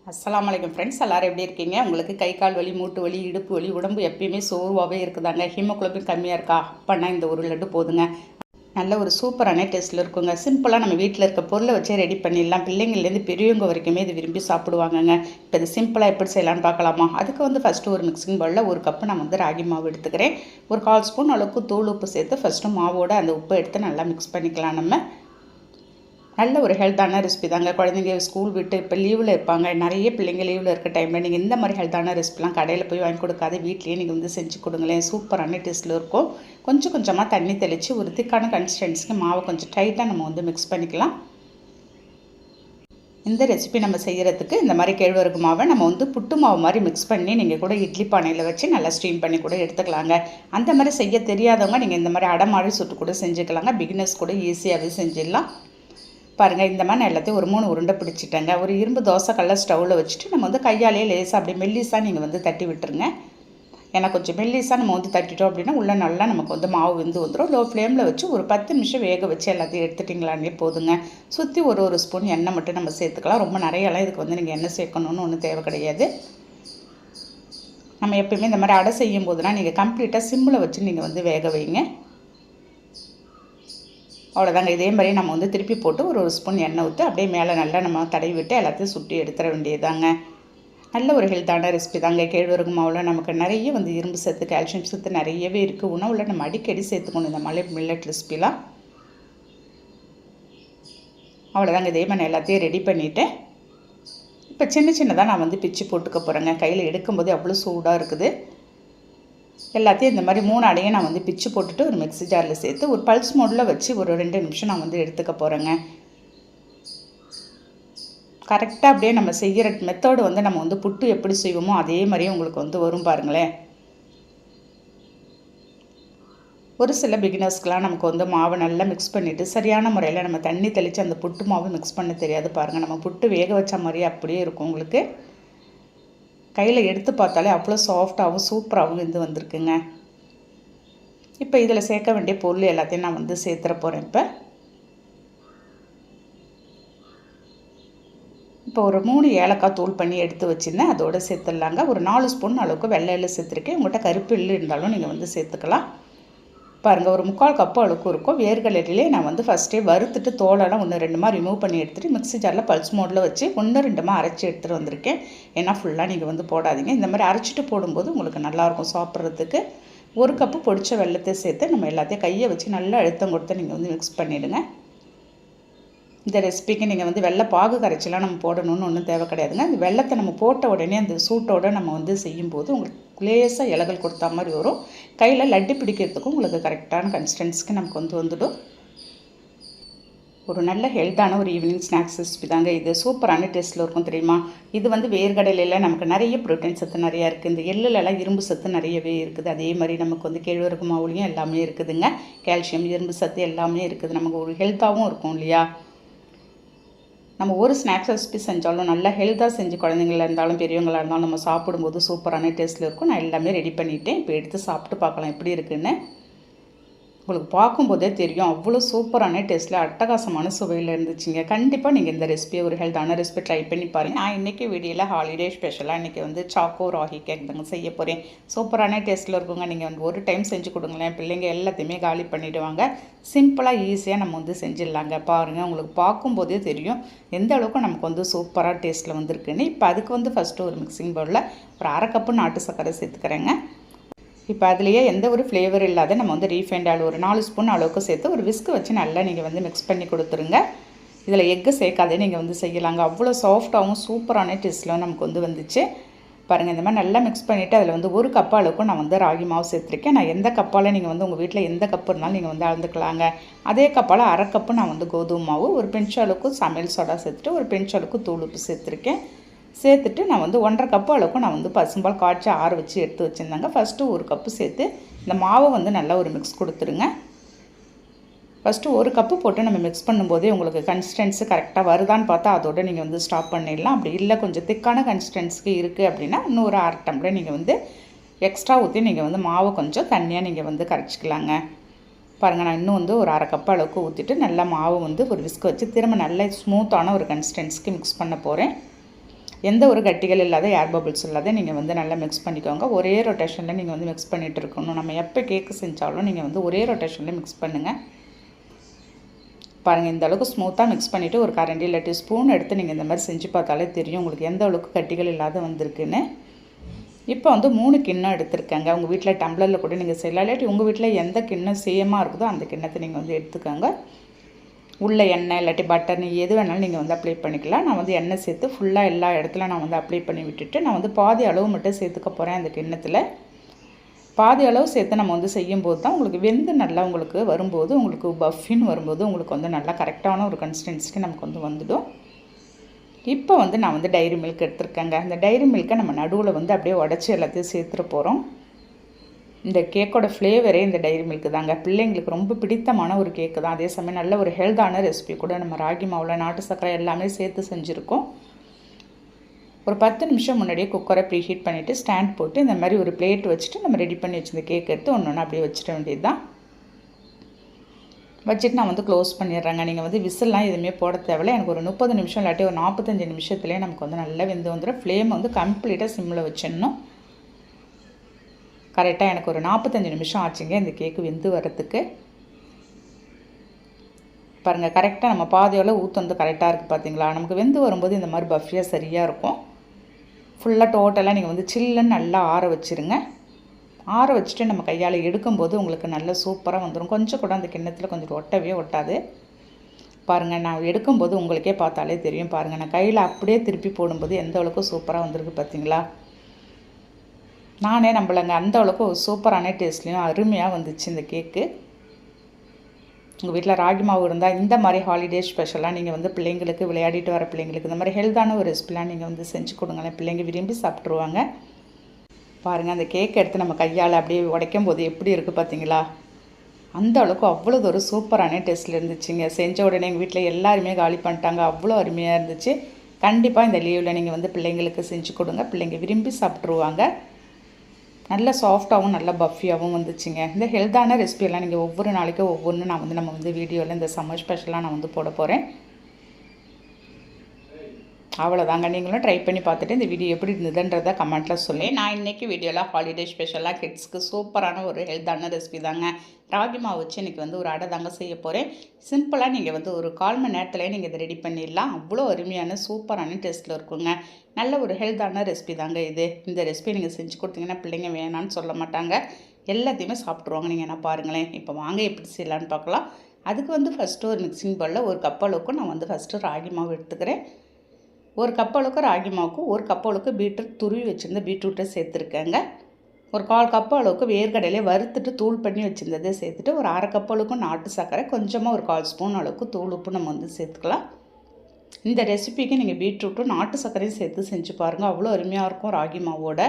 அஸ்ஸலாமு அலைக்கும் ஃப்ரெண்ட்ஸ், எல்லோரும் எப்படி இருக்கீங்க? உங்களுக்கு கை கால் வலி, மூட்டு வலி, இடுப்பு வலி, உடம்பு எப்பயுமே சோர்வாகவே இருக்குதாங்க. ஹீமோகுளோபின் கம்மியாக இருக்கா? அப்போனா இந்த ஒரு லட்டு போதுங்க. நல்ல ஒரு சூப்பரான டேஸ்ட்டில் இருக்குங்க. சிம்பிளாக நம்ம வீட்டில் இருக்க பொருளை வச்சே ரெடி பண்ணிடலாம். பிள்ளைங்கள்லேருந்து பெரியவங்க வரைக்குமே இது விரும்பி சாப்பிடுவாங்கங்க. இப்போ இது சிம்பிளாக எப்படி செய்யலான்னு பார்க்கலாமா? அதுக்கு ஃபஸ்ட்டு ஒரு மிக்சிங் பவுலில் ஒரு கப்பு நான் ராகி மாவு எடுத்துக்கிறேன். ஒரு 1/4 ஸ்பூன் அளவுக்கு தூள் உப்பு சேர்த்து ஃபஸ்ட்டு மாவோட அந்த உப்பை எடுத்து நல்லா மிக்ஸ் பண்ணிக்கலாம். நம்ம நல்ல ஒரு ஹெல்த்தான ரெசிபி தாங்க. குழந்தைங்க ஸ்கூல் விட்டு இப்போ லீவில் இருப்பாங்க. நிறைய பிள்ளைங்க லீவில் இருக்க டைமில் நீங்கள் இந்த மாதிரி ஹெல்த்தான ரெசிபிலாம் கடையில் போய் வாங்கி கொடுக்காது, வீட்லேயே நீங்கள் செஞ்சு கொடுங்களேன். சூப்பரான டேஸ்ட்டில் இருக்கும். கொஞ்சம் கொஞ்சமாக தண்ணி தெளித்து ஒரு திக்கான கன்சிஸ்டன்சிக்கு மாவை கொஞ்சம் டைட்டாக நம்ம மிக்ஸ் பண்ணிக்கலாம். இந்த ரெசிபி நம்ம செய்கிறதுக்கு இந்த மாதிரி கேழ்வரகு மாவை நம்ம புட்டு மாவு மாதிரி மிக்ஸ் பண்ணி நீங்கள் கூட இட்லி பானையில் வச்சு நல்லா ஸ்டீம் பண்ணி கூட எடுத்துக்கலாங்க. அந்த மாதிரி செய்ய தெரியாதவங்க நீங்கள் இந்த மாதிரி அடை மாதிரி சுட்டு கூட செஞ்சுக்கலாங்க. பிகினர்ஸ் கூட ஈஸியாகவே செஞ்சிடலாம். பாருங்கள், இந்த மாதிரி நான் எல்லாத்தையும் ஒரு 3 உருண்டை பிடிச்சிட்டேங்க. ஒரு இரும்பு தோசைக்கல்ல ஸ்டவ்வில் வச்சுட்டு நம்ம கையாலேயே லேசாக அப்படியே மெல்லிஸாக நீங்கள் தட்டி விட்டுருங்க. ஏன்னா கொஞ்சம் மெல்லிஸாக நம்ம தட்டிட்டோம் அப்படின்னா உள்ளே நல்லா நமக்கு மாவு வந்துடும். லோ ஃப்ளேமில் வச்சு ஒரு 10 நிமிஷம் வேக வச்சு எல்லாத்தையும் எடுத்துட்டிங்களானே போதுங்க. சுற்றி ஒரு ஸ்பூன் எண்ணெய் மட்டும் நம்ம சேர்த்துக்கலாம். ரொம்ப நிறையலாம் இதுக்கு நீங்கள் எண்ணெய் சேர்க்கணுன்னு ஒன்றும் தேவை கிடையாது. நம்ம எப்பயுமே இந்த மாதிரி அடை செய்யும் போதுனா நீங்கள் கம்ப்ளீட்டாக சிம்மில் வச்சு நீங்கள் வேக வைங்க. அவ்வளோதாங்க. இதே மாதிரி நம்ம திருப்பி போட்டு ஒரு ஸ்பூன் எண்ணெய் ஊற்றி அப்படியே மேலே நல்லா நம்ம தடவி விட்டு எல்லாத்தையும் சுட்டி எடுத்துட வேண்டியதாங்க. நல்ல ஒரு ஹெல்த்தான ரெசிபி தாங்க. கேழ்வரகு மாவில் நமக்கு நிறைய இரும்பு சத்து, கால்சியம் சத்து நிறையவே இருக்குது. உணவில் நம்ம அடிக்கடி சேர்த்துக்கணும் இந்த மில்லட் ரெசிபிலாம். அவ்வளோதாங்க. இதே மாதிரி எல்லாத்தையும் ரெடி பண்ணிவிட்டேன். இப்போ சின்ன சின்னதாக நான் பிச்சு போட்டுக்க போகிறேங்க. கையில் எடுக்கும்போது அவ்வளோ சூடாக இருக்குது. எல்லாத்தையும் இந்த மாதிரி 3 அடையை நான் பிச்சு போட்டுட்டு ஒரு மிக்ஸி ஜாரில் சேர்த்து ஒரு பல்ஸ் மோடில் வச்சு ஒரு 2 நிமிஷம் நான் எடுத்துக்க போகிறேங்க. கரெக்டாக அப்படியே நம்ம செய்கிற மெத்தோடு நம்ம புட்டு எப்படி செய்வோமோ அதே மாதிரியே உங்களுக்கு வரும் பாருங்களேன். ஒரு சில பிகினர்ஸ்க்கெலாம் நமக்கு மாவை நல்லா மிக்ஸ் பண்ணிவிட்டு சரியான முறையில் நம்ம தண்ணி தெளித்து அந்த புட்டு மாவு மிக்ஸ் பண்ண தெரியாது பாருங்கள். நம்ம புட்டு வேக வச்ச மாதிரியே அப்படியே இருக்கும். உங்களுக்கு கையில் எடுத்து பார்த்தாலே அவ்வளோ சாஃப்டாகவும் சூப்பராகவும் வந்திருக்குங்க. இப்போ இதில் சேர்க்க வேண்டிய பொருள் எல்லாத்தையும் நான் சேர்த்துற போகிறேன். இப்போ ஒரு 3 ஏலக்காய் தூள் பண்ணி எடுத்து வச்சுருந்தேன், அதோடு சேர்த்துடலாங்க. ஒரு 4 ஸ்பூன் அளவுக்கு வெள்ளை எள்ளு சேர்த்துருக்கேன். உங்கள்கிட்ட கருப்பு எள்ளு இருந்தாலும் நீங்கள் சேர்த்துக்கலாம். பாருங்கள், ஒரு 3/4 கப்பு அளவுக்கு இருக்கும். வேர்க்கடலையிலே நான் ஃபஸ்ட்டே வறுத்துட்டு தோலெல்லாம் 1-2 ரிமூவ் பண்ணி எடுத்துகிட்டு மிக்ஸி ஜாரில் பல்ஸ் மோடில் வச்சு 1-2 அரைச்சி எடுத்துகிட்டு வந்திருக்கேன். ஏன்னா ஃபுல்லாக நீங்கள் போடாதீங்க. இந்த மாதிரி அரைச்சிட்டு போடும்போது உங்களுக்கு நல்லாயிருக்கும் சாப்பிட்றதுக்கு. 1 கப்பு பொடிச்ச வெல்லத்தை சேர்த்து நம்ம எல்லாத்தையும் கையை வச்சு நல்லா அழுத்தம் கொடுத்து நீங்கள் மிக்ஸ் பண்ணிவிடுங்க. இந்த ரெசிபிக்கு நீங்கள் வெள்ளை பாகு கரைச்சலாம் நம்ம போடணும்னு ஒன்றும் தேவை கிடையாதுங்க. அந்த வெள்ளத்தை நம்ம போட்ட உடனே அந்த சூட்டோடு நம்ம செய்யும்போது உங்களுக்கு லேசாக இலகல் கொடுத்தா மாதிரி வரும். கையில் லட்டு பிடிக்கிறதுக்கும் உங்களுக்கு கரெக்டான கன்சிஸ்டன்சிக்கு நமக்கு வந்துடும். ஒரு நல்ல ஹெல்த்தான ஒரு ஈவினிங் ஸ்நாக்ஸ் ரெசிபி தாங்க இது. சூப்பரான டேஸ்ட்டில் இருக்கும் தெரியுமா. இது வேர்க்கடலையில் நமக்கு நிறைய ப்ரோட்டீன் சத்து நிறையா இருக்குது. இந்த எள்ளுலலாம் இரும்பு சத்து நிறையவே இருக்குது. அதே மாதிரி நமக்கு கேழ்வரகு மாவுலையும் எல்லாமே இருக்குதுங்க. கால்சியம், இரும்பு சத்து எல்லாமே இருக்குது. நமக்கு ஒரு ஹெல்த்தாகவும் இருக்கும் இல்லையா. நம்ம ஒரு ஸ்நாக்ஸ் ரெசிபி செஞ்சாலும் நல்லா ஹெல்த்தாக செஞ்சு குழந்தைங்களா இருந்தாலும் பெரியவங்களாக இருந்தாலும் நம்ம சாப்பிடும்போது சூப்பரான டேஸ்ட்டில் இருக்கும். நான் எல்லாமே ரெடி பண்ணிவிட்டேன். இப்போ எடுத்து சாப்பிட்டு பார்க்கலாம் எப்படி இருக்குன்னு. உங்களுக்கு பார்க்கும்போதே தெரியும் அவ்வளோ சூப்பரான டேஸ்ட்டில் அட்டகாசமான சுவையில் இருந்துச்சுங்க. கண்டிப்பாக நீங்கள் இந்த ரெசிபியை ஒரு ஹெல்த்தான ரெசிபி ட்ரை பண்ணி பாருங்கள். நான் இன்றைக்கி வீடியோவில் ஹாலிடே ஸ்பெஷலாக இன்றைக்கி சாக்கோ ராகி கேக் தாங்க செய்ய போகிறேன். சூப்பரான டேஸ்ட்டில் இருக்குங்க. நீங்கள் ஒரு டைம் செஞ்சு கொடுங்களேன், பிள்ளைங்க எல்லாத்தையுமே காலி பண்ணிவிடுவாங்க. சிம்பிளாக ஈஸியாக நம்ம செஞ்சிடலாங்க. பாருங்கள், உங்களுக்கு பார்க்கும்போதே தெரியும் எந்த அளவுக்கு நமக்கு சூப்பராக டேஸ்ட்டில் வந்திருக்குன்னு. இப்போ அதுக்கு ஃபஸ்ட்டு ஒரு மிக்சிங் பவுலில் ஒரு 1/2 கப்பு நாட்டு சர்க்கரை சேர்த்துக்கிறேங்க. இப்போ அதுலேயே எந்த ஒரு ஃப்ளேவர் இல்லாத நம்ம ரீஃபைண்ட் ஆயில் ஒரு 4 ஸ்பூன் அளவுக்கு சேர்த்து ஒரு விஸ்க் வச்சு நல்லா நீங்கள் மிக்ஸ் பண்ணி கொடுத்துருங்க. இதில் எக்கு சேர்க்காதே நீங்கள் செய்யலாங்க. அவ்வளோ சாஃப்டாகவும் சூப்பரான டேஸ்ட்டில் நமக்கு வந்துச்சு பாருங்கள். இந்த மாதிரி நல்லா மிக்ஸ் பண்ணிவிட்டு அதில் 1 கப் அளவுக்கு நான் ராகி மாவு சேர்த்துருக்கேன். நான் எந்த கப்பால் நீங்கள் உங்கள் வீட்டில் எந்த கப்பு இருந்தாலும் நீங்கள் அளந்துக்கலாங்க. அதே கப்பால் 1/2 கப்பு நான் கோதுமை மாவு, ஒரு பிஞ்ச் அளவுக்கு சமையல் சோடா சேர்த்துட்டு ஒரு பிஞ்ச் அளவுக்கு தூள் உப்பு சேர்த்துருக்கேன். சேர்த்துட்டு நான் 1/2 கப்பு அளவுக்கு நான் பசும்பால் காய்ச்சி ஆற வச்சு எடுத்து வச்சுருந்தாங்க. ஃபஸ்ட்டு 1 கப்பு சேர்த்து இந்த மாவை நல்லா ஒரு மிக்ஸ் கொடுத்துருங்க. ஃபஸ்ட்டு 1 கப்பு போட்டு நம்ம மிக்ஸ் பண்ணும்போதே உங்களுக்கு கன்சிஸ்டன்சி கரெக்டாக வருதான்னு பார்த்தா அதோட நீங்கள் ஸ்டாப் பண்ணிடலாம். அப்படி இல்லை கொஞ்சம் திக்கான கன்சிஸ்டன்சிக்கு இருக்குது அப்படின்னா இன்னும் ஒரு 1/2 டம்ளர் நீங்கள் எக்ஸ்ட்ரா ஊற்றி நீங்கள் மாவை கொஞ்சம் தண்ணியாக நீங்கள் கரைச்சிக்கலாங்க. பாருங்கள், நான் இன்னும் ஒரு 1/2 கப்பு அளவுக்கு ஊற்றிட்டு நல்லா மாவு ஒரு விஸ்க் வச்சு திரும்ப நல்ல ஸ்மூத்தான ஒரு கன்சிஸ்டன்சிக்கு மிக்ஸ் பண்ண போகிறேன். எந்த ஒரு கட்டிகள் இல்லாத ஏர் பபிள்ஸ் இல்லாத நீங்கள் வந்து நல்லா மிக்ஸ் பண்ணிக்கோங்க. ஒரே ரொட்டேஷனில் நீங்கள் வந்து மிக்ஸ் பண்ணிகிட்டு இருக்கணும். நம்ம எப்போ கேக்கு செஞ்சாலும் நீங்கள் வந்து ஒரே ரொட்டேஷனில் மிக்ஸ் பண்ணுங்கள். பாருங்கள், இந்த அளவுக்கு ஸ்மூத்தாக மிக்ஸ் பண்ணிவிட்டு ஒரு கரண்டி இல்லாட்டி ஸ்பூன் எடுத்து நீங்கள் இந்த மாதிரி செஞ்சு பார்த்தாலே தெரியும் உங்களுக்கு எந்த அளவுக்கு கட்டிகள் இல்லாத வந்திருக்குன்னு. இப்போ வந்து 3 கிண்ணம் எடுத்துருக்கேங்க. உங்கள் வீட்டில் டம்ளரில் கூட நீங்கள் செய்யலாம், இல்லாட்டி உங்கள் வீட்டில் எந்த கிண்ணம் சேமாக இருக்குதோ அந்த கிண்ணத்தை நீங்கள் வந்து எடுத்துக்கோங்க. உள்ள எண்ணெய் இல்லாட்டி பட்டர் எது வேணாலும் நீங்கள் வந்து அப்ளை பண்ணிக்கலாம். நான் வந்து எண்ணெய் சேர்த்து ஃபுல்லாக எல்லா இடத்துல நான் வந்து அப்ளை பண்ணி விட்டுட்டு நான் வந்து பாதி அளவு மட்டும் சேர்த்துக்க போகிறேன். அந்த கிண்ணத்தில் பாதி அளவு சேர்த்து நம்ம வந்து செய்யும்போது தான் உங்களுக்கு வெந்து நல்லா உங்களுக்கு வரும்போது உங்களுக்கு பஃபின்னு வரும்போது உங்களுக்கு வந்து நல்லா கரெக்டான ஒரு கன்சிஸ்டன்சிக்கு நமக்கு வந்து வந்துடும். இப்போ வந்து நான் வந்து டைரி மில்க் எடுத்துருக்கேங்க. அந்த டைரி மில்க்கை நம்ம நடுவில் வந்து அப்படியே உடச்சி எல்லாத்தையும் சேர்த்துட்டு போகிறோம். இந்த கேக்கோட ஃப்ளேவரே இந்த டைரி மில்க்கு தாங்க. பிள்ளைங்களுக்கு ரொம்ப பிடித்தமான ஒரு கேக்கு தான். அதே சமயம் நல்ல ஒரு ஹெல்த்தான ரெசிபி கூட. நம்ம ராகி மாவில் நாட்டு சர்க்கரை எல்லாமே சேர்த்து செஞ்சுருக்கோம். ஒரு 10 நிமிஷம் முன்னாடியே குக்கரை ப்ரீஹீட் பண்ணிவிட்டு ஸ்டாண்ட் போட்டு இந்த மாதிரி ஒரு பிளேட் வச்சுட்டு நம்ம ரெடி பண்ணி வச்சுருந்த கேக் எடுத்து ஒன்று அப்படியே வச்சிட வேண்டியது தான். வச்சுட்டு நான் வந்து க்ளோஸ் பண்ணிடுறேங்க. நீங்கள் வந்து விசில்லாம் எதுவுமே போட தேவையில்லை. எனக்கு ஒரு 30 நிமிஷம் இல்லாட்டி ஒரு 45 நிமிஷத்துலேயே நமக்கு வந்து நல்லா வெந்து வந்துடும். ஃப்ளேம் வந்து கம்ப்ளீட்டாக சிம்மில் வச்சிடணும். கரெக்டாக எனக்கு ஒரு 45 நிமிஷம் ஆச்சுங்க இந்த கேக்கு வெந்து வரத்துக்கு. பாருங்கள், கரெக்டாக நம்ம பாதியோட ஊற்று வந்து கரெக்டாக இருக்குது பார்த்தீங்களா. நமக்கு வெந்து வரும்போது இந்த மாதிரி பஃபியாக சரியாக இருக்கும். ஃபுல்லாக டோட்டலாக நீங்கள் வந்து சில்லுன்னு நல்லா ஆற வச்சுருங்க. ஆற வச்சுட்டு நம்ம கையால் எடுக்கும்போது உங்களுக்கு நல்லா சூப்பராக வந்துடும். கொஞ்சம் கூட அந்த கிண்ணத்தில் கொஞ்சம் ஒட்டவே ஒட்டாது. பாருங்கள், நான் எடுக்கும்போது உங்களுக்கே பார்த்தாலே தெரியும். பாருங்கள், நான் கையில் அப்படியே திருப்பி போடும்போது எந்த அளவுக்கு சூப்பராக வந்திருக்கு பார்த்தீங்களா. நானே நம்பலைங்க, அந்த அளவுக்கு ஒரு சூப்பரான டேஸ்ட்லேயும் அருமையாக வந்துச்சு இந்த கேக்கு. உங்கள் வீட்டில் ராகி மாவு இருந்தால் இந்த மாதிரி ஹாலிடே ஸ்பெஷலாக நீங்கள் வந்து பிள்ளைங்களுக்கு விளையாடிட்டு வர பிள்ளைங்களுக்கு இந்த மாதிரி ஹெல்த்தான ஒரு ரெசிபிலாம் நீங்கள் வந்து செஞ்சு கொடுங்களேன். பிள்ளைங்க விரும்பி சாப்பிட்ருவாங்க. பாருங்கள், அந்த கேக் எடுத்து நம்ம கையால் அப்படியே உடைக்கும் போது எப்படி இருக்குது பார்த்தீங்களா. அந்த அளவுக்கு அவ்வளோ ஒரு சூப்பரான டேஸ்ட்டில் இருந்துச்சுங்க. செஞ்ச உடனே எங்கள் வீட்டில் எல்லாருமே காலி பண்ணிட்டாங்க. அவ்வளோ அருமையாக இருந்துச்சு. கண்டிப்பாக இந்த லீவில் நீங்கள் வந்து பிள்ளைங்களுக்கு செஞ்சு கொடுங்க. பிள்ளைங்க விரும்பி சாப்பிட்ருவாங்க. நல்ல சாஃப்டாகவும் நல்ல பஃபியாகவும் வந்துச்சுங்க. இந்த ஹெல்த்தான ரெசிபியெல்லாம் நீங்கள் ஒவ்வொரு நாளைக்கும் ஒவ்வொன்று நம்ம வந்து வீடியோவில் இந்த சம்மர் ஸ்பெஷலாக நான் வந்து போட போகிறேன். அவ்வளோதாங்க. நீங்களும் ட்ரை பண்ணி பார்த்துட்டு இந்த வீடியோ எப்படி இருந்ததுன்றதை கமெண்ட்டில் சொல்லி. நான் இன்றைக்கி வீடியோவில் ஹாலிடே ஸ்பெஷலாக கிட்ஸ்க்கு சூப்பரான ஒரு ஹெல்த்தான ரெசிபி தாங்க. ராகி மாவு வச்சு இன்றைக்கி வந்து ஒரு அடை தாங்க செய்ய போகிறேன். சிம்பிளாக நீங்கள் வந்து ஒரு 1/4 மணி நேரத்துலேயே நீங்கள் இதை ரெடி பண்ணிடலாம். அவ்வளோ அருமையான சூப்பரான டேஸ்ட்டில் இருக்குங்க. நல்ல ஒரு ஹெல்த்தான ரெசிபி தாங்க இது. இந்த ரெசிபி நீங்கள் செஞ்சு கொடுத்தீங்கன்னா பிள்ளைங்க வேணான்னு சொல்ல மாட்டாங்க. எல்லாத்தையுமே சாப்பிட்ருவாங்க. நீங்கள் என்ன பாருங்களேன். இப்போ வாங்க எப்படி செய்யலான்னு பார்க்கலாம். அதுக்கு வந்து ஃபஸ்ட்டு ஒரு மிக்சிங் பவுலில் ஒரு கப் அளவுக்கு நான் வந்து ஃபஸ்ட்டு ராகி மாவு எடுத்துக்கிறேன். ஒரு கப் அளவுக்கு ராகி மாவுக்கு ஒரு கப் அளவுக்கு பீட்ரூட் துருவி வச்சுருந்த பீட்ரூட்டை சேர்த்துருக்கேங்க. ஒரு 1/4 கப் அளவுக்கு வேர்க்கடலையை வறுத்துட்டு தூள் பண்ணி வச்சுருந்ததை சேர்த்துட்டு ஒரு 1/2 கப் அளவுக்கு நாட்டு சர்க்கரை கொஞ்சமாக ஒரு 1/4 ஸ்பூன் அளவுக்கு தூள் உப்பு நம்ம வந்து சேர்த்துக்கலாம். இந்த ரெசிபிக்கு நீங்கள் பீட்ரூட்டும் நாட்டு சர்க்கரையும் சேர்த்து செஞ்சு பாருங்கள். அவ்வளோ அருமையாக இருக்கும். ராகி மாவோட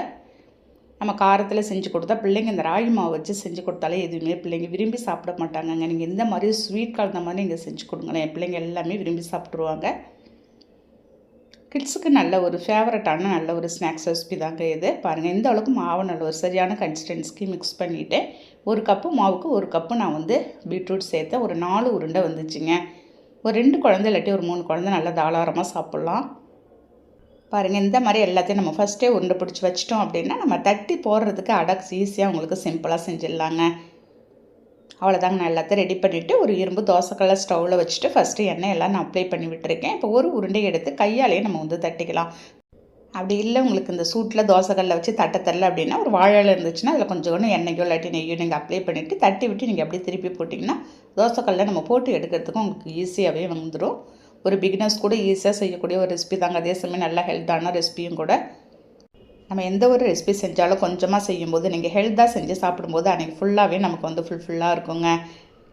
நம்ம காரத்தில் செஞ்சு கொடுத்தா பிள்ளைங்க இந்த ராகி மாவு வச்சு செஞ்சு கொடுத்தாலே எதுவுமே பிள்ளைங்க விரும்பி சாப்பிட மாட்டாங்கங்க. நீங்கள் இந்த மாதிரி ஸ்வீட் கலந்த மாதிரி நீங்கள் செஞ்சு கொடுங்களேன். என் பிள்ளைங்க எல்லாமே விரும்பி சாப்பிட்ருவாங்க. கிட்ஸுக்கு நல்ல ஒரு ஃபேவரட்டான நல்ல ஒரு ஸ்நாக்ஸ் ரெசிபி தாங்க இது. பாருங்கள், இந்த அளவுக்கு மாவு நல்ல ஒரு சரியான கன்சிஸ்டன்சிக்கு மிக்ஸ் பண்ணிவிட்டு ஒரு கப்பு மாவுக்கு ஒரு கப்பு நான் வந்து பீட்ரூட் சேர்த்தேன். ஒரு 4 உருண்டை வந்துச்சுங்க. ஒரு 2 குழந்தை இல்லாட்டி ஒரு 3 குழந்தை நல்லா தாராளமாக சாப்பிட்லாம். பாருங்கள், இந்த மாதிரி எல்லாத்தையும் நம்ம ஃபஸ்ட்டே உருண்டை பிடிச்சி வச்சிட்டோம் அப்படின்னா நம்ம தட்டி போடுறதுக்கு அடக்ஸ் ஈஸியாக உங்களுக்கு சிம்பிளாக செஞ்சிடலாங்க. அவ்வளோதாங்க. நான் எல்லாத்தையும் ரெடி பண்ணிவிட்டு ஒரு இரும்பு தோசைக்கல்லை ஸ்டவ்வில் வச்சுட்டு ஃபஸ்ட்டு எண்ணெய் எல்லாம் நான் அப்ளை பண்ணி விட்டுருக்கேன். இப்போ ஒரு உருண்டை எடுத்து கையாலேயே நம்ம வந்து தட்டிக்கலாம். அப்படி இல்லை உங்களுக்கு இந்த சூட்டில் தோசைக்கல்லை வச்சு தட்ட தரல அப்படின்னா ஒரு வாழை இருந்துச்சுன்னா அதில் கொஞ்சம் எண்ணெயோ இல்லாட்டி நெய்யோ நீங்கள் அப்ளை பண்ணிவிட்டு தட்டி விட்டு நீங்கள் அப்படியே திருப்பி போட்டிங்கன்னா தோசைக்கல்லை நம்ம போட்டு எடுக்கிறதுக்கும் உங்களுக்கு ஈஸியாகவே வந்துடும். ஒரு பிகினர்ஸ் கூட ஈஸியாக செய்யக்கூடிய ஒரு ரெசிபி தாங்க. அதே சமயம் நல்ல ஹெல்த்தான ரெசிபியும் கூட. நம்ம எந்த ஒரு ரெசிபி செஞ்சாலும் கொஞ்சமாக செய்யும்போது நீங்கள் ஹெல்த்தாக செஞ்சு சாப்பிடும்போது அன்றைக்கி ஃபுல்லாகவே நமக்கு வந்து ஃபுல்லாக இருக்குங்க.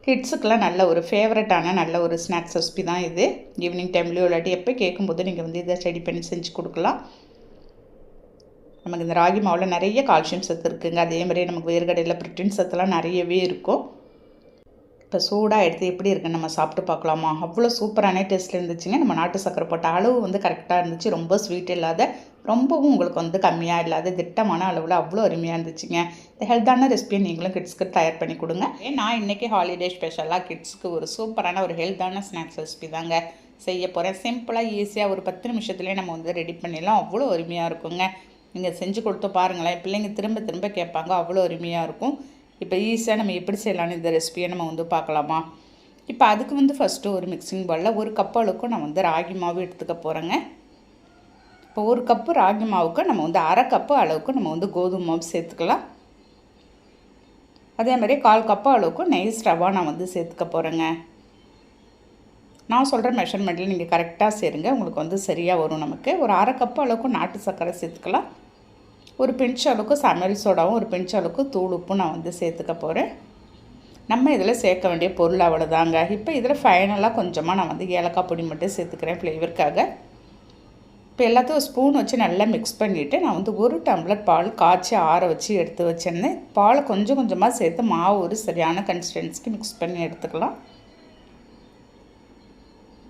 கிட்ஸுக்கெலாம் நல்ல ஒரு ஃபேவரட்டான நல்ல ஒரு ஸ்நாக்ஸ் ரெசிபி தான் இது. ஈவினிங் டைம்லேயோ இல்லாட்டி எப்போ கேட்கும்போது நீங்கள் வந்து இதை ரெடி பண்ணி செஞ்சு கொடுக்கலாம். நமக்கு இந்த ராகி மாவில் நிறைய கால்சியம் சத்து இருக்குங்க. அதே மாதிரி நமக்கு வேர்க்கடையில் ப்ரோட்டீன் சத்துலாம் நிறையவே இருக்கும். இப்போ சூடாக எடுத்து எப்படி இருக்குன்னு நம்ம சாப்பிட்டு பார்க்கலாமா. அவ்வளோ சூப்பரான டேஸ்ட்டில் இருந்துச்சுங்க. நம்ம நாட்டு சக்கரை போட்ட அளவு வந்து கரெக்டாக இருந்துச்சு. ரொம்ப ஸ்வீட் இல்லாத ரொம்பவும் உங்களுக்கு வந்து கம்மியாக இல்லாத திட்டமான அளவில் அவ்வளோ அருமையாக இருந்துச்சுங்க. இந்த ஹெல்த்தான ரெசிபியை நீங்களும் கிட்ஸ்க்கு தயார் பண்ணி கொடுங்க. நான் இன்றைக்கி ஹாலிடே ஸ்பெஷலாக கிட்ஸுக்கு ஒரு சூப்பரான ஒரு ஹெல்த்தான ஸ்நாக்ஸ் ரெசிபி தாங்க. செய்ய போகிறேன். சிம்பிளாக ஈஸியாக ஒரு 10 நிமிஷத்துலேயே நம்ம வந்து ரெடி பண்ணிடலாம். அவ்வளோ அருமையாக இருக்குங்க. நீங்கள் செஞ்சு கொடுத்து பாருங்களேன். பிள்ளைங்க திரும்ப திரும்ப கேட்பாங்க. அவ்வளோ அருமையாக இருக்கும். இப்போ ஈஸியாக நம்ம எப்படி செய்யலான்னு இந்த ரெசிபியை நம்ம வந்து பார்க்கலாமா? இப்போ அதுக்கு வந்து ஃபஸ்ட்டு ஒரு மிக்சிங் பவுலில் 1 கப் அளவுக்கு நான் வந்து ராகி மாவு எடுத்துக்க போகிறேங்க. இப்போ 1 கப்பு ராகி மாவுக்கு நம்ம வந்து 1/2 கப்பு அளவுக்கு நம்ம வந்து கோதுமை மாவு சேர்த்துக்கலாம். அதே மாதிரி 1/4 கப்பு அளவுக்கு நைஸ் ரவா நான் வந்து சேர்த்துக்க போகிறேங்க. நான் சொல்கிற மெஷர்மெண்ட்டில் நீங்கள் கரெக்டாக சேருங்க. உங்களுக்கு வந்து சரியாக வரும். நமக்கு ஒரு 1/2 கப்பு அளவுக்கு நாட்டு சர்க்கரை சேர்த்துக்கலாம். ஒரு பிஞ்ச் அளவுக்கு சமையல் சோடாவும் ஒரு பிஞ்ச் அளவுக்கு தூள் உப்பும் நான் வந்து சேர்த்துக்க போகிறேன். நம்ம இதில் சேர்க்க வேண்டிய பொருள் அவ்வளோதாங்க. இப்போ இதில் ஃபைனலாக கொஞ்சமாக நான் வந்து ஏலக்காய் பொடி மட்டும் சேர்த்துக்கிறேன் ஃப்ளேவருக்காக. இப்போ எல்லாத்தையும் ஒரு ஸ்பூன் வச்சு நல்லா மிக்ஸ் பண்ணிவிட்டு நான் வந்து 1 டம்ளர் பால் காய்ச்சி ஆற வச்சு எடுத்து வச்சிருந்தேன். பாலை கொஞ்சம் கொஞ்சமாக சேர்த்து மாவு ஒரு சரியான கன்சிஸ்டன்சிக்கு மிக்ஸ் பண்ணி எடுத்துக்கலாம்.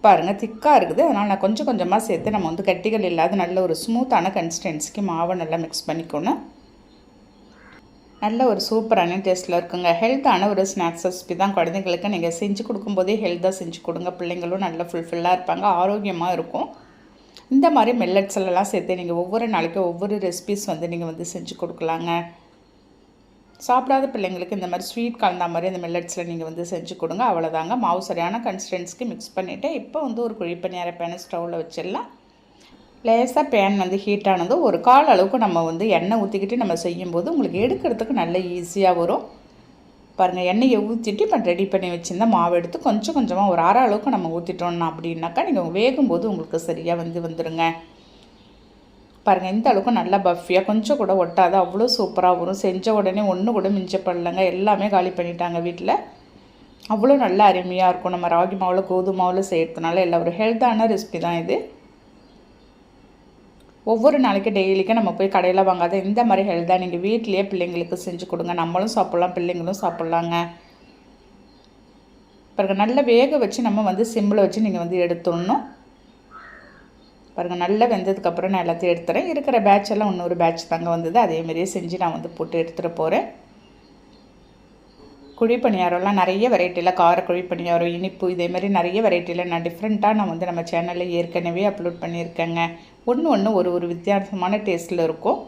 பாருங்கள் திக்காக இருக்குது. அதனால் நான் கொஞ்சம் கொஞ்சமாக சேர்த்து நம்ம வந்து கட்டிகள் இல்லாத நல்ல ஒரு ஸ்மூத்தான கன்சிஸ்டன்சிக்கு மாவை நல்லா மிக்ஸ் பண்ணிக்கணும். நல்ல ஒரு சூப்பரான டேஸ்ட்டில் இருக்குங்க. ஹெல்த்தான ஒரு ஸ்நாக்ஸ் ரெசிபி தான். குழந்தைங்களுக்கு நீங்கள் செஞ்சு கொடுக்கும்போதே ஹெல்த்தாக செஞ்சு கொடுங்க. பிள்ளைங்களும் நல்லா ஃபுல்ஃபில்லாக இருப்பாங்க, ஆரோக்கியமாக இருக்கும். இந்த மாதிரி மில்லட்ஸ்லாம் சேர்த்து நீங்கள் ஒவ்வொரு நாளைக்கும் ஒவ்வொரு ரெசிபிஸ் வந்து நீங்கள் வந்து செஞ்சு கொடுக்கலாங்க. சாப்பிடாத பிள்ளைங்களுக்கு இந்த மாதிரி ஸ்வீட் கலந்த மாதிரி அந்த மில்லட்ஸில் நீங்கள் வந்து செஞ்சு கொடுங்க. அவ்வளோதாங்க. மாவு சரியான கன்சிஸ்டன்சிக்கு மிக்ஸ் பண்ணிவிட்டு இப்போ வந்து ஒரு குழிப்பணியார பேனை ஸ்டவ்வில் வச்சிடலாம். லேசாக பேன் வந்து ஹீட் ஆனதும் ஒரு 1/4 அளவுக்கு நம்ம வந்து எண்ணெய் ஊற்றிக்கிட்டு நம்ம செய்யும்போது உங்களுக்கு எடுக்கிறதுக்கு நல்ல ஈஸியாக வரும். பாருங்கள், எண்ணெயை ஊற்றிட்டு இப்போ ரெடி பண்ணி வச்சுருந்தா மாவு எடுத்து கொஞ்சம் கொஞ்சமாக ஒரு 1/2 அளவுக்கு நம்ம ஊற்றிட்டோம்னா அப்படின்னாக்கா நீங்கள் வேகும்போது உங்களுக்கு சரியாக வந்துருங்க. பாருங்கள், இந்த அளவுக்கு நல்லா பஃபியாக கொஞ்சம் கூட ஒட்டாத அவ்வளோ சூப்பராக வரும். செஞ்ச உடனே ஒன்று கூட மிஞ்சப்படலைங்க. எல்லாமே காலி பண்ணிட்டாங்க வீட்டில். அவ்வளோ நல்லா அருமையாக இருக்கும். நம்ம ராகி மாவில் கோதுமை மாவில் செய்கிறதுனால எல்லாம் ஒரு ஹெல்த்தான ரெசிபி தான் இது. ஒவ்வொரு நாளைக்கு டெய்லிக்கு நம்ம போய் கடையில் வாங்காத இந்த மாதிரி ஹெல்த்தாக நீங்கள் வீட்டிலேயே பிள்ளைங்களுக்கு செஞ்சு கொடுங்க. நம்மளும் சாப்பிட்லாம், பிள்ளைங்களும் சாப்பிட்லாங்க. பாருங்கள், நல்லா வேக வச்சு நம்ம வந்து சிம்மில் வச்சு நீங்கள் வந்து எடுத்துடணும். பாருங்கள், நல்லா வெந்ததுக்கப்புறம் நான் எல்லாத்தையும் எடுத்துகிறேன். இருக்கிற பேட்ச் எல்லாம் இன்னொரு பேட்ச் தாங்க வந்தது. அதேமாரியே செஞ்சு நான் வந்து போட்டு எடுத்துகிட்டு போகிறேன். குழிப்பணியாரம்லாம் நிறைய வெரைட்டியில், கார குழிப்பணியாரம், இனிப்பு, இதேமாரி நிறைய வெரைட்டியில் நான் டிஃப்ரெண்ட்டாக நான் வந்து நம்ம சேனலில் ஏற்கனவே அப்லோட் பண்ணியிருக்கேங்க. ஒன்று ஒரு வித்தியாசமான டேஸ்ட்டில் இருக்கும்.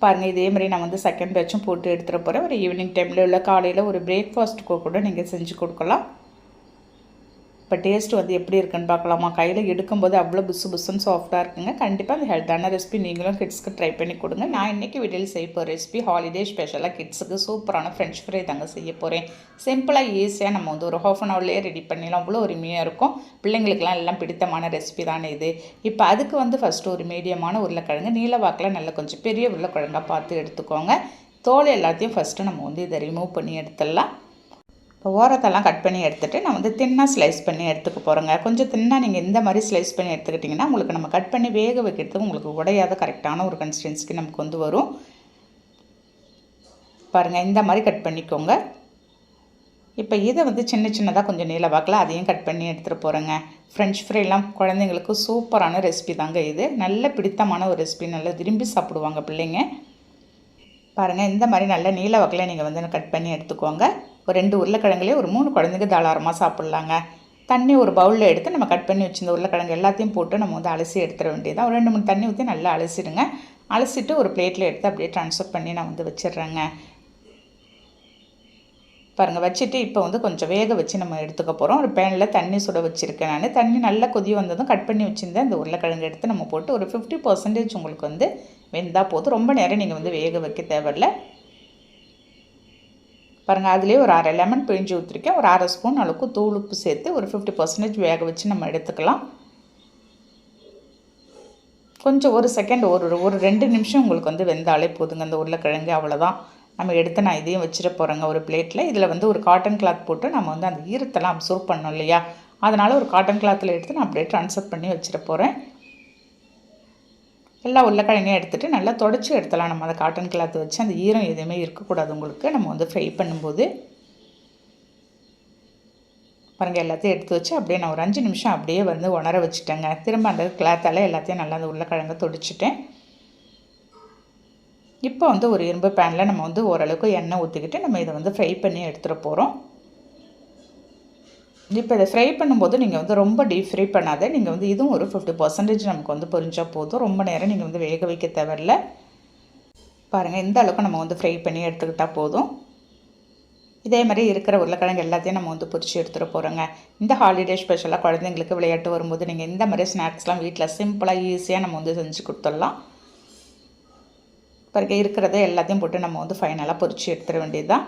பாருங்கள், இதேமாதிரி நான் வந்து செகண்ட் பேட்சும் போட்டு எடுத்துகிட்டு போகிறேன். ஒரு ஈவினிங் டைமில் இல்லை காலையில் ஒரு பிரேக்ஃபாஸ்ட்டுக்கு கூட நீங்கள் செஞ்சு கொடுக்கலாம். இப்போ டேஸ்ட் வந்து எப்படி இருக்குன்னு பார்க்கலாமா? கையில் எடுக்கும்போது அவ்வளோ புஸ்ஸுன்னு சாஃப்டாக இருக்குங்க. கண்டிப்பாக அந்த ஹெல்த்தான ரெசிபி நீங்களும் கிட்ஸ்க்கு ட்ரை பண்ணி கொடுங்க. நான் இன்றைக்கி வீட்டில் செய்ய போகிற ரெசிபி ஹாலிடே ஸ்பெஷலாக கிட்ஸுக்கு சூப்பரான ஃப்ரெஞ்ச் ஃப்ரை தாங்க செய்ய போகிறேன். சிம்பிளாக ஈஸியாக நம்ம வந்து ஒரு 1/2 ஹவர்லேயே ரெடி பண்ணிடலாம். அவ்வளோ அருமையாக இருக்கும். பிள்ளைங்களுக்கெல்லாம் எல்லாம் பிடித்தமான ரெசிபி தானே இது. இப்போ அதுக்கு வந்து ஃபஸ்ட்டு ஒரு மீடியமான உருளைக்கிழங்கு நீல வாக்கில் நல்லா கொஞ்சம் பெரிய உருளைக்கிழங்காக பார்த்து எடுத்துக்கோங்க. தோல் எல்லாத்தையும் ஃபஸ்ட்டு நம்ம வந்து இதை ரிமூவ் பண்ணி எடுத்துடலாம். இப்போ ஓரத்தெல்லாம் கட் பண்ணி எடுத்துகிட்டு நான் வந்து தின்னாக ஸ்லைஸ் பண்ணி எடுத்துக்க போகிறேங்க. கொஞ்சம் தின்னாக நீங்கள் இந்த மாதிரி ஸ்லைஸ் பண்ணி எடுத்துக்கிட்டிங்கன்னா உங்களுக்கு நம்ம கட் பண்ணி வேக வைக்கிறதுக்கு உங்களுக்கு உடையாத கரெக்டான ஒரு கன்சிஸ்டன்சிக்கு நமக்கு வந்து வரும். பாருங்கள், இந்த மாதிரி கட் பண்ணிக்கோங்க. இப்போ இதை வந்து சின்னதாக கொஞ்சம் நீல வாக்கில் அதையும் கட் பண்ணி எடுத்துகிட்டு போகிறேங்க. ஃப்ரெஞ்ச் ஃப்ரைலாம் குழந்தைங்களுக்கு சூப்பரான ரெசிபி தாங்க இது. நல்ல பிடித்தமான ஒரு ரெசிபி, நல்லா விரும்பி சாப்பிடுவாங்க பிள்ளைங்க. பாருங்கள், இந்த மாதிரி நல்ல நீல வாக்கில் நீங்கள் வந்து கட் பண்ணி எடுத்துக்கோங்க. ஒரு 2 உருளைக்கிழங்குலேயே ஒரு 3 குழந்தைங்க தாராளமாக சாப்பிட்லாங்க. தண்ணி ஒரு பவுலில் எடுத்து நம்ம கட் பண்ணி வச்சுருந்த உருளைக்கிழங்கு எல்லாத்தையும் போட்டு நம்ம வந்து அலசி எடுத்துட வேண்டியதான். ஒரு 2-3 தண்ணி ஊற்றி நல்லா அலசிடுங்க. அலசிட்டு ஒரு பிளேட்டில் எடுத்து அப்படியே ட்ரான்ஸ்ஃபர் பண்ணி நான் வந்து வச்சிடுறேங்க. பாருங்கள், வச்சுட்டு இப்போ வந்து கொஞ்சம் வேக வச்சு நம்ம எடுத்துக்க போகிறோம். ஒரு பேனில் தண்ணி சுட வச்சுருக்கேன் நான். தண்ணி நல்லா கொதி வந்ததும் கட் பண்ணி வச்சுருந்தேன் இந்த உருளைக்கிழங்கு எடுத்து நம்ம போட்டு ஒரு 50% உங்களுக்கு வந்து வெந்தால் போதும். ரொம்ப நேரம் நீங்கள் வந்து வேக வைக்க தேவையில்லை. பாருங்கள், அதுலேயே ஒரு 1/2 லெமன் பிழிஞ்சு ஊற்றிருக்கேன். ஒரு 1/2 ஸ்பூன் அளவுக்கு தூள் உப்பு சேர்த்து ஒரு 50% வேக வச்சு நம்ம எடுத்துக்கலாம். கொஞ்சம் ஒரு செகண்ட் ஒரு 2 நிமிஷம் உங்களுக்கு வந்து வெந்தாலே போதுங்க அந்த உருளைக்கிழங்கு. அவ்வளோதான். நம்ம எடுத்து நான் இதையும் வச்சிட போகிறேங்க ஒரு பிளேட்டில். இதில் வந்து ஒரு காட்டன் கிளாத் போட்டு நம்ம வந்து அந்த ஈரத்தெல்லாம் அப்சர்வ் பண்ணோம் இல்லையா, அதனால் ஒரு காட்டன் கிளாத்தில் எடுத்து நான் அப்படியே ட்ரான்ஸ்ஃபர் பண்ணி வச்சிட போகிறேன். எல்லா உருளைக்கிழங்கையும் எடுத்துகிட்டு நல்லா தொடச்சி எடுத்துலாம். நம்ம அந்த காட்டன் கிளாத் வச்சு அந்த ஈரம் எதுவுமே இருக்கக்கூடாது உங்களுக்கு நம்ம வந்து ஃப்ரை பண்ணும்போது. பாருங்கள், எல்லாத்தையும் எடுத்து வச்சு அப்படியே நான் ஒரு 5 நிமிஷம் அப்படியே வந்து உணர வச்சுட்டேங்க. திரும்ப அந்த கிளாத்தால் எல்லாத்தையும் நல்லா அந்த உருளைக்கிழங்கை தொடிச்சிட்டேன். இப்போ வந்து ஒரு இரும்பு பேனில் நம்ம வந்து ஓரளவுக்கு எண்ணெய் ஊற்றிக்கிட்டு நம்ம இதை வந்து ஃப்ரை பண்ணி எடுத்துகிட்டு போகிறோம். இப்போ இதை ஃப்ரை பண்ணும்போது நீங்கள் வந்து ரொம்ப டீப் ஃப்ரை பண்ணாத, நீங்கள் வந்து இதுவும் ஒரு 50% நமக்கு வந்து பொரிஞ்சால் போதும். ரொம்ப நேரம் நீங்கள் வந்து வேக வைக்க தேவையில்ல. பாருங்கள், இந்த அளவுக்கு நம்ம வந்து ஃப்ரை பண்ணி எடுத்துக்கிட்டால் போதும். இதே மாதிரி இருக்கிற உருளைக்கிழங்கு எல்லாத்தையும் நம்ம வந்து பொரிச்சு எடுத்துகிட்டு போகிறோங்க. இந்த ஹாலிடே ஸ்பெஷலாக குழந்தைங்களுக்கு விளையாட்டு வரும்போது நீங்கள் இந்த மாதிரி ஸ்நாக்ஸ்லாம் வீட்டில் சிம்பிளாக ஈஸியாக நம்ம வந்து செஞ்சு கொடுத்துடலாம். பாருங்க, இருக்கிறத எல்லாத்தையும் போட்டு நம்ம வந்து ஃபைனலாக பொரிச்சு எடுத்துட வேண்டியது தான்.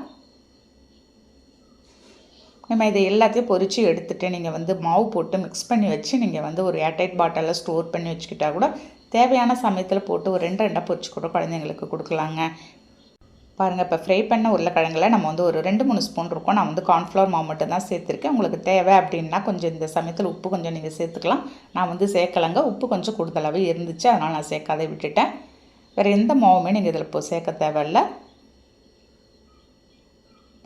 நம்ம இதை எல்லாத்தையும் பொரித்து எடுத்துகிட்டு நீங்கள் வந்து மாவு போட்டு மிக்ஸ் பண்ணி வச்சு நீங்கள் வந்து ஒரு ஏர்டைட் பாட்டிலில் ஸ்டோர் பண்ணி வச்சுக்கிட்டா கூட தேவையான சமயத்தில் போட்டு ஒரு 2 பொரிச்சு கூட குழந்தைங்களுக்கு கொடுக்கலாங்க. பாருங்கள், இப்போ ஃப்ரை பண்ண உருளைக்கிழங்குல நம்ம வந்து ஒரு 2-3 ஸ்பூன் இருக்கும். நான் வந்து கார்ன்ஃப்ளவர் மாவு மட்டும் தான் சேர்த்துருக்கேன். உங்களுக்கு தேவை அப்படின்னா கொஞ்சம் இந்த சமயத்தில் உப்பு கொஞ்சம் நீங்கள் சேர்த்துக்கலாம். நான் வந்து சேர்க்கலைங்க, உப்பு கொஞ்சம் கூடுதலாகவே இருந்துச்சு, அதனால் நான் சேர்க்காத விட்டுட்டேன். வேறு எந்த மாவுமே நீங்கள் இதில் இப்போ சேர்க்க தேவையில்லை.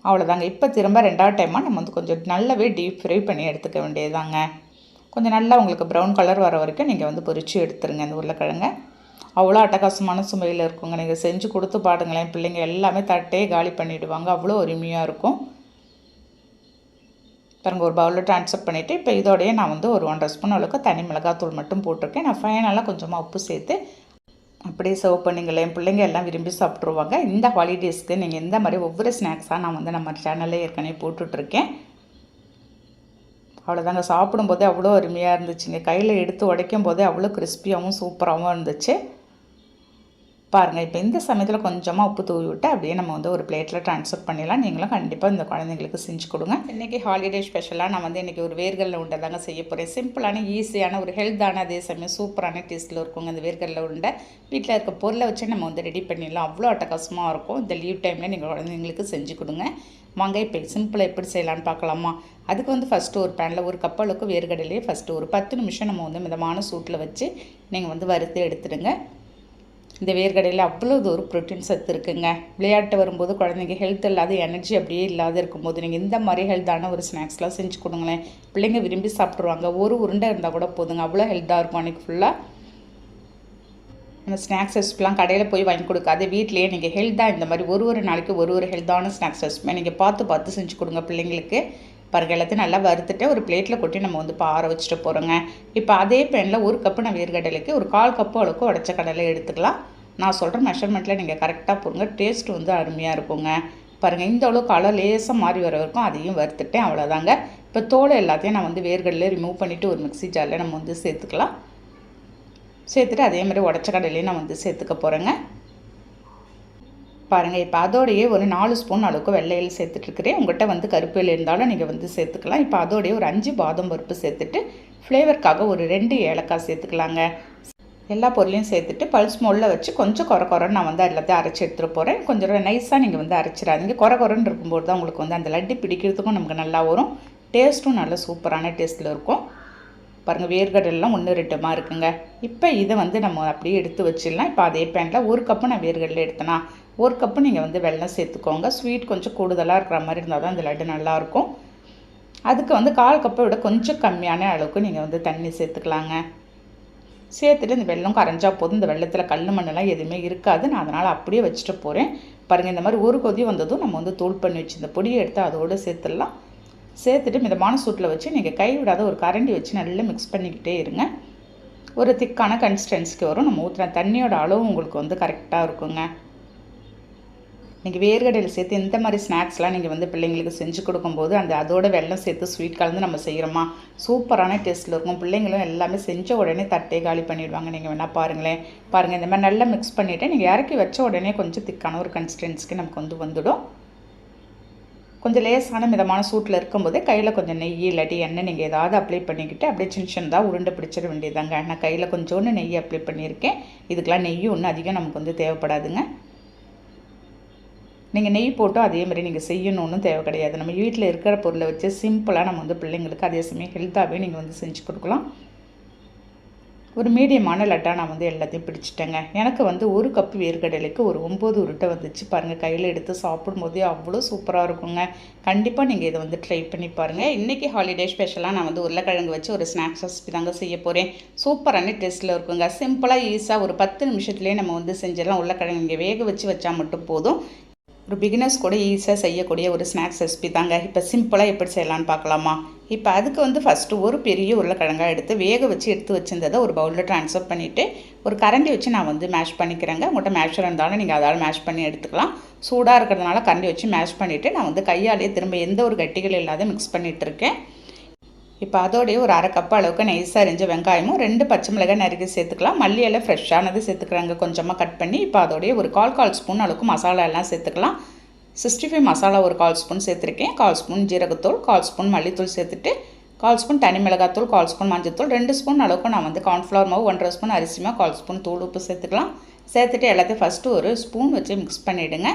அவ்வளோதாங்க. இப்போ திரும்ப 2வது டைமாக நம்ம வந்து கொஞ்சம் நல்லாவே டீப் ஃப்ரை பண்ணி எடுத்துக்க வேண்டியதுதாங்க. கொஞ்சம் நல்லா உங்களுக்கு ப்ரௌன் கலர் வர வரைக்கும் நீங்கள் வந்து பொரித்து எடுத்துருங்க இந்த உருளைக்கிழங்க. அவ்வளோ அட்டகாசமான சுவையில் இருக்குங்க. நீங்கள் செஞ்சு கொடுத்து பாடுங்களேன், பிள்ளைங்க எல்லாமே தட்டே காலி பண்ணிவிடுவாங்க. அவ்வளோ அருமையாக இருக்கும். பாருங்கள், ஒரு பவுலில் ட்ரான்ஸ்ஃபர் பண்ணிவிட்டு இப்போ இதோடையே நான் வந்து ஒரு 1½ ஸ்பூன் அளவுக்கு தனி மிளகாத்தூள் மட்டும் போட்டிருக்கேன். நான் ஃபைனலாக கொஞ்சமாக உப்பு சேர்த்து அப்படியே சர்வ் பண்ணிங்களேன். பிள்ளைங்க எல்லாம் விரும்பி சாப்பிட்ருவாங்க. இந்த ஹாலிடேஸ்க்கு நீங்கள் இந்த மாதிரி ஒவ்வொரு ஸ்நாக்ஸாக நான் வந்து நம்ம சேனலில் ஏற்கனவே போட்டுட்ருக்கேன். அவ்வளோதாங்க. சாப்பிடும்போதே அவ்வளோ அருமையாக இருந்துச்சுங்க. கையில் எடுத்து உடைக்கும் போதே அவ்வளோ கிறிஸ்பியாகவும் சூப்பராகவும் இருந்துச்சு. பாருங்கள், இப்போ இந்த சமயத்தில் கொஞ்சமாக உப்பு தூவி விட்டு அப்படியே நம்ம வந்து ஒரு பிளேட்டில் ட்ரான்ஸ்ஃபர் பண்ணிடலாம். நீங்களும் கண்டிப்பாக இந்த குழந்தைங்களுக்கு செஞ்சு கொடுங்க. இன்றைக்கி ஹாலிடே ஸ்பெஷலாக நான் வந்து இன்றைக்கி ஒரு வேர்கடலை உருண்டை தாங்க செய்ய போகிறேன். சிம்பிளான, ஈஸியான, ஒரு ஹெல்த்தான, அதே சமயம் சூப்பரான டேஸ்ட்டில் இருக்குங்க இந்த வேர்கடலை உருண்டை. வீட்டில் இருக்க பொருளை வச்சு நம்ம வந்து ரெடி பண்ணிடலாம். அவ்வளோ அட்டகாசமாக இருக்கும். இந்த லீவ் டைமில் நீங்கள் குழந்தைங்களுக்கு செஞ்சு கொடுங்க. வாங்க இப்போ சிம்பிளாக எப்படி செய்யலான்னு பார்க்கலாமா? அதுக்கு வந்து ஃபஸ்ட்டு ஒரு பேனில் ஒரு கப் அளவுக்கு வேர்கடலையே ஃபஸ்ட்டு ஒரு 10 நிமிஷம் நம்ம வந்து மிதமான சூட்டில் வச்சு நீங்கள் வந்து வறுத்து எடுத்துடுங்க. இந்த வேர்கடையில் அவ்வளோ ஒரு ப்ரோட்டீன் சத்து இருக்குங்க. விளையாட்டு வரும்போது குழந்தைங்க ஹெல்த் இல்லாத, எனர்ஜி அப்படியே இல்லாத இருக்கும்போது நீங்கள் இந்த மாதிரி ஹெல்த்தான ஒரு ஸ்நாக்ஸ்லாம் செஞ்சு கொடுங்களேன். பிள்ளைங்க விரும்பி சாப்பிட்ருவாங்க. ஒரு உருண்டை இருந்தால் கூட போதுங்க, அவ்வளோ ஹெல்த்தாக இருக்கும் அன்றைக்கி ஃபுல்லாக. அந்த ஸ்நாக்ஸ் ரெசிபிலாம் கடையில் போய் வாங்கி கொடுக்காது, வீட்லேயே நீங்கள் ஹெல்த்தாக இந்த மாதிரி ஒரு நாளைக்கு ஒரு ஹெல்த்தான ஸ்நாக்ஸ் ரெசிபியை நீங்கள் பார்த்து செஞ்சு கொடுங்க பிள்ளைங்களுக்கு. பாருங்கள், எல்லாத்தையும் நல்லா வறுத்துட்டு ஒரு பிளேட்டில் கொட்டி நம்ம வந்து இப்போ ஆற வச்சுட்டு போகிறோங்க. இப்போ அதே பேனில் ஒரு கப்பு நான் வேர்கடலைக்கு ஒரு 1/4 கப்பு அளவுக்கு உடச்ச கடலை எடுத்துக்கலாம். நான் சொல்கிற மெஷர்மெண்ட்டில் நீங்கள் கரெக்டாக போடுங்க. டேஸ்ட் வந்து அருமையாக இருக்குங்க. பாருங்கள், இந்த அளவுக்கு கலர் லேசாக மாறி வர வரைக்கும் அதையும் வறுத்துட்டேன். அவ்வளோதாங்க. இப்போ தோலை எல்லாத்தையும் நான் வந்து வேர்கடலையே ரிமூவ் பண்ணிவிட்டு ஒரு மிக்ஸி ஜாரில் நம்ம வந்து சேர்த்துக்கலாம். சேர்த்துட்டு அதே மாதிரி உடச்ச கடலையும் நான் வந்து சேர்த்துக்க போகிறேங்க. பாருங்கள், இப்போ அதோடையே ஒரு 4 ஸ்பூன் அளவுக்கு வெள்ளையில் சேர்த்துட்ருக்கிறேன். உங்கள்கிட்ட வந்து கருப்பையில் இருந்தாலும் நீங்கள் வந்து சேர்த்துக்கலாம். இப்போ அதோடையே ஒரு 5 பாதாம் பருப்பு சேர்த்துட்டு ஃப்ளேவருக்காக ஒரு 2 ஏலக்காய் சேர்த்துக்கலாங்க. எல்லா பொருளையும் சேர்த்துட்டு பல்ஸ் மோடில் வச்சு கொஞ்சம் குறன்னு நான் வந்து எல்லாத்தையும் அரைச்சி எடுத்துகிட்டு போகிறேன். கொஞ்சம் நைஸாக நீங்கள் வந்து அரைச்சிடாதீங்க. குறன்னு இருக்கும்போது தான் உங்களுக்கு வந்து அந்த லட்டு பிடிக்கிறதுக்கும் நமக்கு நல்லா வரும். டேஸ்ட்டும் நல்ல சூப்பரான டேஸ்ட்டில் இருக்கும். பாருங்கள், வேர்கடலாம் 1-2 இருக்குங்க. இப்போ இதை வந்து நம்ம அப்படியே எடுத்து வச்சிடலாம். இப்போ அதே பேனில் ஒரு கப்பு நான் வேர்கடலை எடுத்தேன்னா 1 கப்பு நீங்கள் வந்து வெல்லம் சேர்த்துக்கோங்க. ஸ்வீட் கொஞ்சம் கூடுதலாக இருக்கிற மாதிரி இருந்தால் தான் இந்த லட்டு நல்லாயிருக்கும். அதுக்கு வந்து 1/4 கப்பை விட கொஞ்சம் கம்மியான அளவுக்கு நீங்கள் வந்து தண்ணி சேர்த்துக்கலாங்க. சேர்த்துட்டு இந்த வெல்லம் கரைஞ்சா போதும். இந்த வெள்ளத்தில் கல் மண்ணெல்லாம் எதுவுமே இருக்காது. நான் அதனால் அப்படியே வச்சுட்டு போகிறேன். பாருங்கள், இந்த மாதிரி ஒரு கொதி வந்ததும் நம்ம வந்து தூள் பண்ணி வச்சு இந்த பொடியை எடுத்து அதோடு சேர்த்துடலாம். சேர்த்துட்டு மிதமான சூட்டில் வச்சு நீங்கள் கைவிடாத ஒரு கரண்டி வச்சு நல்லா மிக்ஸ் பண்ணிக்கிட்டே இருங்க. ஒரு திக்கான கன்சிஸ்டன்சிக்கு வரும். நம்ம ஊற்றுற தண்ணியோட அளவு உங்களுக்கு வந்து கரெக்டாக இருக்குங்க. நீங்கள் வேர்கடையில் சேர்த்து இந்த மாதிரி ஸ்நாக்ஸ்லாம் நீங்கள் வந்து பிள்ளைங்களுக்கு செஞ்சு கொடுக்கும்போது அதோட வெல்லம் சேர்த்து ஸ்வீட் கலந்து நம்ம செய்கிறோமா, சூப்பரான டேஸ்ட்டில் இருக்கும். பிள்ளைங்களும் எல்லாமே செஞ்ச உடனே தட்டே காலி பண்ணிடுவாங்க. நீங்கள் வேணால் பாருங்களேன். பாருங்கள், இந்த மாதிரி நல்லா மிக்ஸ் பண்ணிவிட்டு நீங்கள் இறக்கி வச்ச உடனே கொஞ்சம் திக்கான ஒரு கன்சிஸ்டன்சிக்கு நமக்கு வந்து வந்துடும். கொஞ்சம் லேசான மிதமான சூட்டில் இருக்கும்போதே கையில் கொஞ்சம் நெய் இல்லாட்டி எண்ணெய் நீங்கள் ஏதாவது அப்ளை பண்ணிக்கிட்டு அப்படியே சின்னதாக உருண்டை பிடிச்சிட வேண்டியதாங்க. நான் கையில் கொஞ்சோண்டு நெய் அப்ளை பண்ணியிருக்கேன். இதுக்கெலாம் நெய் ஒன்றும் அதிகம் நமக்கு வந்து தேவைப்படாதுங்க. நீங்கள் நெய் போட்டோம் அதே மாதிரி நீங்கள் செய்யணும்னு தேவை கிடையாது. நம்ம வீட்டில் இருக்கிற பொருளை வச்சு சிம்பிளாக நம்ம வந்து பிள்ளைங்களுக்கு அதே சமயம் ஹெல்த்தாகவே நீங்கள் வந்து செஞ்சு கொடுக்கலாம். ஒரு மீடியமான லட்டாக நான் வந்து எல்லாத்தையும் பிடிச்சிட்டேங்க. எனக்கு வந்து ஒரு கப்பு வேர்கடலைக்கு ஒரு 9 உருட்டை வந்துச்சு. பாருங்கள், கையில் எடுத்து சாப்பிடும்போதே அவ்வளோ சூப்பராக இருக்குங்க. கண்டிப்பாக நீங்கள் இதை வந்து ட்ரை பண்ணி பாருங்கள். இன்றைக்கி ஹாலிடே ஸ்பெஷலாக நான் வந்து உருளைக்கிழங்கு வச்சு ஒரு ஸ்நாக்ஸ் ரெசிபி தாங்க செய்ய போகிறேன். சூப்பரான டேஸ்ட்டில் இருக்குங்க. சிம்பிளாக ஈஸியாக ஒரு 10 நிமிஷத்துலேயே நம்ம வந்து செஞ்சிடலாம். உருளைக்கிழங்கு இங்கே வேக வச்சு வச்சா மட்டும் போதும். ஒரு பிகினர்ஸ் கூட ஈஸியாக செய்யக்கூடிய ஒரு ஸ்நாக்ஸ் ரெசிபி தாங்க. இப்போ சிம்பிளாக எப்படி செய்யலான்னு பார்க்கலாமா? இப்போ அதுக்கு வந்து ஃபஸ்ட்டு ஒரு பெரிய உருளைக்கிழங்கா எடுத்து வேக வச்சு எடுத்து வச்சிருந்ததை ஒரு பவுலில் ட்ரான்ஸ்ஃபர் பண்ணிவிட்டு ஒரு கரண்டி வச்சு நான் வந்து மேஷ் பண்ணிக்கிறேங்க. உங்கள்கிட்ட மேஷர் இருந்தாலும் நீங்கள் அதால் மேஷ் பண்ணி எடுத்துக்கலாம். சூடாக இருக்கிறதுனால கரண்டி வச்சு மேஷ் பண்ணிவிட்டு நான் வந்து கையாலேயே திரும்ப எந்த ஒரு கட்டிகள் இல்லாத மிக்ஸ் பண்ணிகிட்டு இருக்கேன். இப்போ அதோடைய ஒரு அரை கப் அளவுக்கு நைஸாக அரிஞ்ச வெங்காயமும் 2 பச்சை மிளகாய் நறுக்கி சேர்த்துக்கலாம். மல்லி இலை ஃப்ரெஷ்ஷானது சேர்த்துக்கிறாங்க கொஞ்சமாக கட் பண்ணி. இப்போ அதோடைய ஒரு கால் ஸ்பூன் அளவுக்கு மசாலா எல்லாம் சேர்த்துக்கலாம். 65 மசாலா ஒரு 1/4 ஸ்பூன் சேர்த்துருக்கேன். 1/4 ஸ்பூன் ஜீரகத்தூள், 1/4 ஸ்பூன் மல்லித்தூள் சேர்த்துட்டு 1/4 ஸ்பூன் தனி மிளகாத்தூள், 1/4 ஸ்பூன் மஞ்சத்தூள், 2 ஸ்பூன் அளவுக்கு நான் வந்து கார்ன்ஃப்ளவர் மாவு, 1/2 ஸ்பூன் அரிசி மாவு, 1/4 ஸ்பூன் தூள் உப்பு சேர்த்துக்கலாம். சேர்த்துட்டு எல்லாத்தையும் ஃபஸ்ட்டு ஒரு ஸ்பூன் வச்சு மிக்ஸ் பண்ணிவிடுங்க.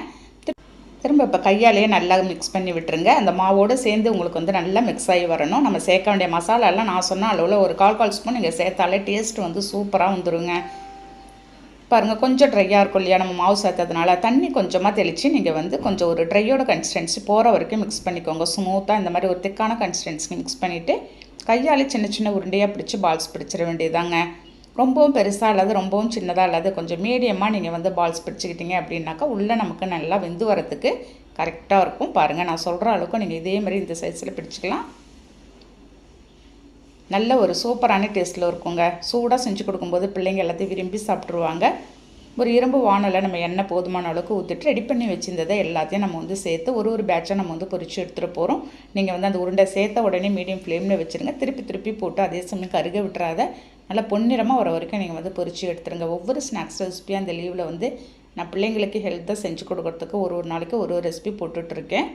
திரும்ப இப்போ கையாலேயே நல்லா மிக்ஸ் பண்ணி விட்டுருங்க. அந்த மாவோடு சேர்ந்து உங்களுக்கு வந்து நல்லா மிக்ஸ் ஆகி வரணும். நம்ம சேர்க்க வேண்டிய மசாலாலாம் நான் சொன்ன அளவில் ஒரு 1/4 ஸ்பூன் நீங்கள் சேர்த்தாலே டேஸ்ட் வந்து சூப்பராக வந்துடுங்க. பாருங்கள், கொஞ்சம் ட்ரையாக இருக்கும் இல்லையா நம்ம மாவு சேர்த்ததுனால. தண்ணி கொஞ்சமாக தெளித்து நீங்கள் வந்து கொஞ்சம் ஒரு ட்ரையோட கன்சிஸ்டன்சி போகிற வரைக்கும் மிக்ஸ் பண்ணிக்கோங்க. ஸ்மூத்தாக இந்த மாதிரி ஒரு திக்கான கன்சிஸ்டன்சிக்கு மிக்ஸ் பண்ணிவிட்டு கையாலே சின்ன சின்ன உருண்டையாக பிடிச்சி பால்ஸ் பிடிச்சிட வேண்டியதாங்க. ரொம்பவும் பெருசாக இல்லாத ரொம்பவும் சின்னதாக இல்லாத கொஞ்சம் மீடியமாக நீங்கள் வந்து பால்ஸ் பிடிச்சிக்கிட்டீங்க அப்படின்னாக்கா உள்ளே நமக்கு நல்லா வெந்து வரத்துக்கு கரெக்டாக இருக்கும். பாருங்கள், நான் சொல்கிற அளவுக்கு நீங்கள் இதே மாதிரி இந்த சைஸில் பிடிச்சிக்கலாம். நல்ல ஒரு சூப்பரான டேஸ்ட்டில் இருக்குங்க. சூடாக செஞ்சு கொடுக்கும்போது பிள்ளைங்க எல்லாத்தையும் விரும்பி சாப்பிட்ருவாங்க. ஒரு இரும்பு வானலில் நம்ம எண்ணெய் போதுமான அளவுக்கு ஊற்றிட்டு ரெடி பண்ணி வச்சுருந்ததை எல்லாத்தையும் நம்ம வந்து சேர்த்து ஒரு பேட்சாக நம்ம வந்து பொரிச்சு எடுத்துகிட்டு போகிறோம். நீங்கள் வந்து அந்த உருண்டை சேர்த்த உடனே மீடியம் ஃப்ளேமில் வச்சுருங்க. திருப்பி போட்டு அதே சமயம் கருக விட்டுறாத நல்லா பொன்னிறமாக வர வரைக்கும் நீங்கள் வந்து பொரிச்சு எடுத்துருங்க. ஒவ்வொரு ஸ்நாக்ஸ் ரெசிபியாக அந்த லீவில் வந்து நான் பிள்ளைங்களுக்கு ஹெல்த்தாக செஞ்சு கொடுக்குறதுக்கு ஒரு நாளைக்கு ஒரு ரெசிபி போட்டுட்ருக்கேன்.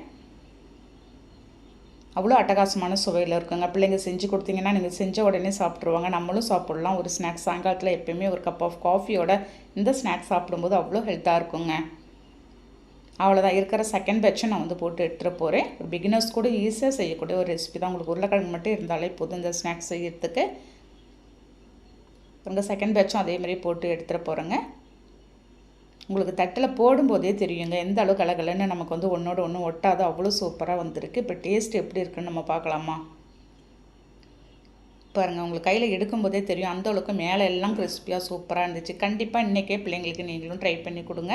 அவ்வளோ அட்டகாசமான சுவையில் இருக்குங்க. பிள்ளைங்க செஞ்சு கொடுத்தீங்கன்னா நீங்கள் செஞ்ச உடனே சாப்பிட்ருவாங்க. நம்மளும் சாப்பிட்லாம். ஒரு ஸ்நாக்ஸ் சாயங்காலத்தில் எப்போயுமே ஒரு கப் ஆஃப் காஃபியோட இந்த ஸ்நாக்ஸ் சாப்பிடும்போது அவ்வளோ ஹெல்த்தாக இருக்குங்க. அவ்வளோதான், இருக்கிற செகண்ட் பேட்சை நான் வந்து போட்டு எடுத்துகிட்டு போகிறேன். ஒரு பிகினர்ஸ் கூட ஈஸியாக செய்யக்கூடிய ஒரு ரெசிபி தான். உங்களுக்கு உருளைக்கிழங்கு மட்டும் இருந்தாலே போதும் இந்த ஸ்நாக்ஸ் செய்யறதுக்கு. உங்கள் செகண்ட் பேட்சும் அதே மாதிரி போட்டு எடுத்துகிட்டு போகிறேங்க. உங்களுக்கு தட்டில் போடும்போதே தெரியுங்க எந்த அளவுக்கு கலகலன்னு நமக்கு வந்து ஒன்றோட ஒன்று ஒட்டாது. அவ்வளோ சூப்பராக வந்திருக்கு. இப்போ டேஸ்ட் எப்படி இருக்குன்னு நம்ம பார்க்கலாமா? பாருங்கள், உங்களுக்கு கையில் எடுக்கும்போதே தெரியும் அந்த அளவுக்கு மேலே எல்லாம் கிறிஸ்பியாக சூப்பராக இருந்துச்சு. கண்டிப்பாக இன்றைக்கே பிள்ளைங்களுக்கு நீங்களும் ட்ரை பண்ணி கொடுங்க.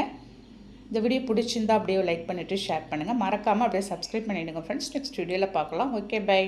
இந்த வீடியோ பிடிச்சிருந்தா அப்படியே லைக் பண்ணிவிட்டு ஷேர் பண்ணுங்கள். மறக்காமல் அப்படியே சப்ஸ்கிரைப் பண்ணிவிடுங்க ஃப்ரெண்ட்ஸ். நெக்ஸ்ட் வீடியோவில் பார்க்கலாம். Okay, by.